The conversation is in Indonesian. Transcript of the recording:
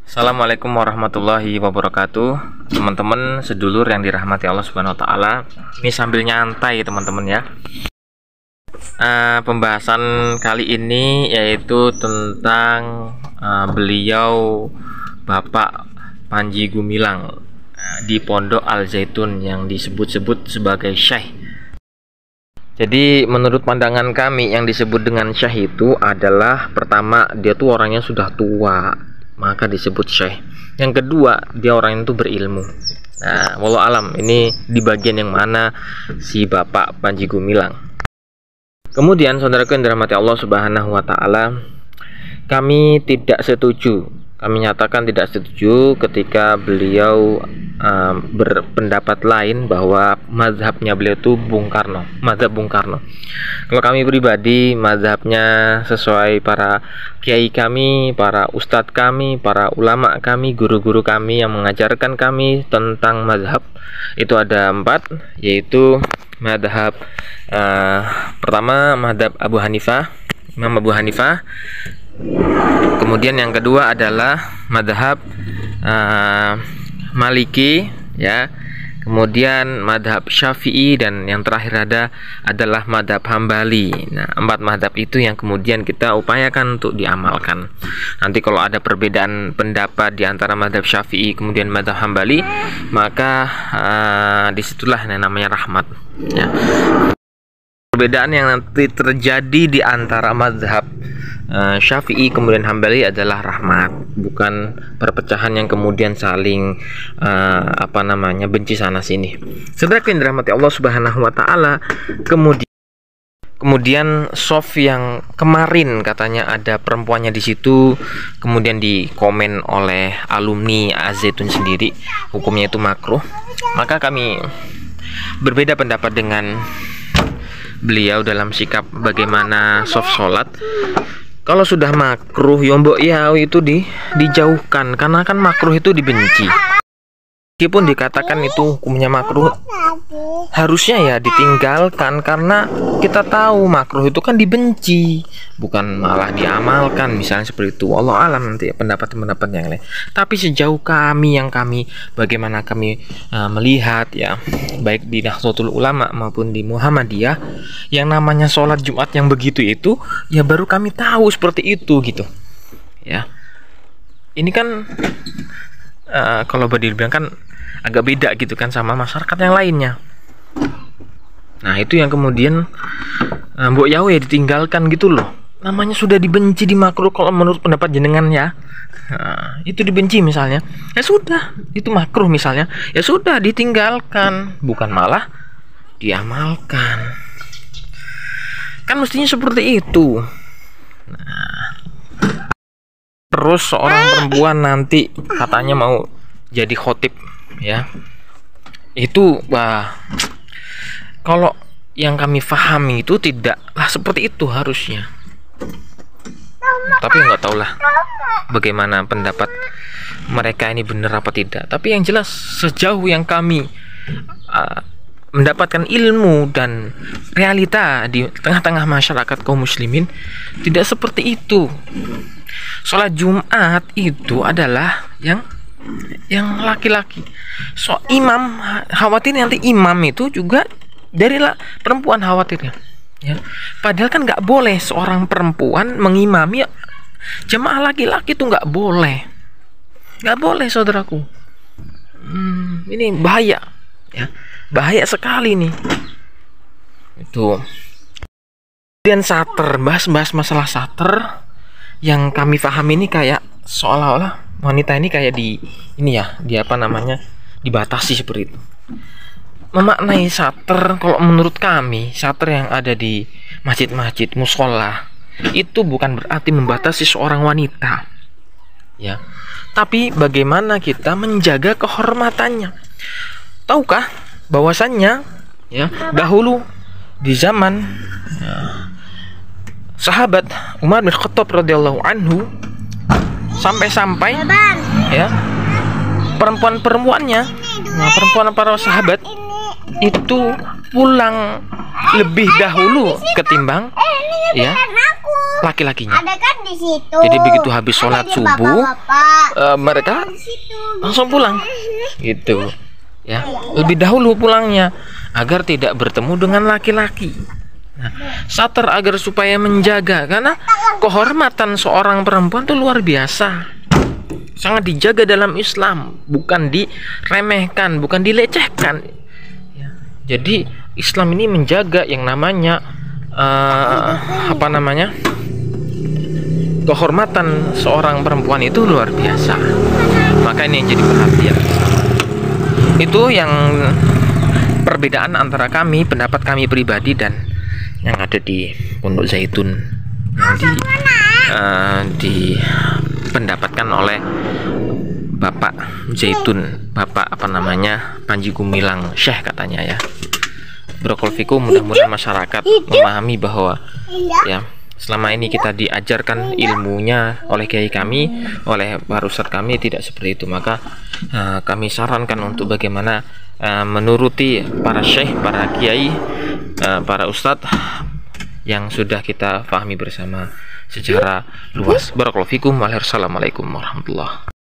Assalamualaikum warahmatullahi wabarakatuh. Teman-teman sedulur yang dirahmati Allah Subhanahu wa taala. Ini sambil nyantai teman-teman ya. Pembahasan kali ini yaitu tentang beliau Bapak Panji Gumilang di Pondok Al Zaitun yang disebut-sebut sebagai Syekh. Jadi menurut pandangan kami yang disebut dengan Syekh itu adalah pertama, dia tuh orangnya sudah tua, maka disebut Syekh. Yang kedua, dia orang itu berilmu. Nah, walau alam ini di bagian yang mana si Bapak Panji Gumilang. Kemudian saudaraku yang dirahmati Allah Subhanahu wa taala, kami tidak setuju. Kami nyatakan tidak setuju ketika beliau berpendapat lain bahwa mazhabnya beliau itu Bung Karno, mazhab Bung Karno. Kalau kami pribadi, mazhabnya sesuai para kiai kami, para ustadz kami, para ulama kami, guru-guru kami yang mengajarkan kami tentang mazhab. Itu ada 4, yaitu mazhab pertama mazhab Abu Hanifah, Imam Abu Hanifah. Kemudian yang kedua adalah mazhab Maliki ya. Kemudian mazhab Syafi'i, dan yang terakhir adalah mazhab Hambali. Nah, 4 mazhab itu yang kemudian kita upayakan untuk diamalkan. Nanti kalau ada perbedaan pendapat di antara mazhab Syafi'i kemudian mazhab Hambali, maka disitulah yang namanya rahmat ya. Perbedaan yang nanti terjadi di antara mazhab Syafi'i kemudian Hambali adalah rahmat, bukan perpecahan yang kemudian saling benci sana sini. Saudara yang dirahmati Allah Subhanahu wa taala, kemudian soft yang kemarin katanya ada perempuannya di situ, kemudian dikomen oleh alumni Az-Zaitun sendiri, hukumnya itu makruh. Maka kami berbeda pendapat dengan beliau dalam sikap bagaimana soft sholat. Kalau sudah makruh yombok ya itu dijauhkan, karena kan makruh itu dibenci. Meskipun dikatakan itu hukumnya makruh, harusnya ya ditinggalkan, karena kita tahu makruh itu kan dibenci, bukan malah diamalkan, misalnya seperti itu. Allah alam nanti pendapat-pendapat yang lain. Tapi sejauh bagaimana kami melihat ya, baik di Nahdlatul Ulama maupun di Muhammadiyah, yang namanya sholat Jumat yang begitu itu ya baru kami tahu seperti itu gitu ya. Ini kan kalau boleh dibilang kan agak beda gitu kan sama masyarakat yang lainnya. Nah, itu yang kemudian mbok yawe ya ditinggalkan gitu loh. Namanya sudah dibenci, di makruh kalau menurut pendapat jenengan ya. Nah, itu dibenci misalnya, ya sudah, itu makruh misalnya, ya sudah ditinggalkan, bukan malah diamalkan. Kan mestinya seperti itu. Nah, terus seorang perempuan nanti katanya mau jadi khotib ya. Itu kalau yang kami pahami itu tidaklah seperti itu harusnya. Tapi nggak tahulah bagaimana pendapat mereka ini benar apa tidak. Tapi yang jelas sejauh yang kami mendapatkan ilmu dan realita di tengah-tengah masyarakat kaum muslimin, tidak seperti itu. Sholat Jumat itu adalah yang laki-laki. So imam khawatir nanti imam itu juga dari perempuan khawatirnya ya. Padahal kan nggak boleh seorang perempuan mengimami jemaah laki-laki, itu nggak boleh saudaraku. Ini bahaya ya, bahaya sekali nih itu. Kemudian sater, bahas masalah sater, yang kami paham ini kayak seolah-olah wanita ini kayak dibatasi seperti itu. Memaknai sater, kalau menurut kami sater yang ada di masjid-masjid mushola itu bukan berarti membatasi seorang wanita ya, tapi bagaimana kita menjaga kehormatannya. Tahukah bahwasannya ya, dahulu di zaman sahabat Umar bin Khattab radhiyallahu anhu, sampai-sampai ya perempuan-perempuannya, perempuan para sahabat itu pulang lebih dahulu ketimbang ya laki-lakinya. Ada kan di situ. Jadi begitu habis sholat subuh, mereka Di situ. langsung pulang, gitu. Ya, lebih dahulu pulangnya agar tidak bertemu dengan laki-laki. Nah, satar agar supaya menjaga, karena kehormatan seorang perempuan itu luar biasa, sangat dijaga dalam Islam, bukan diremehkan, bukan dilecehkan. Ya, jadi Islam ini menjaga yang namanya kehormatan seorang perempuan itu luar biasa. Maka ini yang jadi perhatian. Itu yang perbedaan antara pendapat kami pribadi dan yang ada di Pondok Zaitun yang dipendapatkan oleh Bapak Zaitun, Bapak Panji Gumilang Syekh katanya ya. Barakallahu fikum, mudah-mudahan masyarakat memahami bahwa ya selama ini kita diajarkan ilmunya oleh kiai kami, oleh para ustadz kami tidak seperti itu. Maka kami sarankan untuk bagaimana menuruti para syekh, para kiai, para ustadz yang sudah kita pahami bersama secara luas. Barakallahu fikum. Assalamualaikum warahmatullahi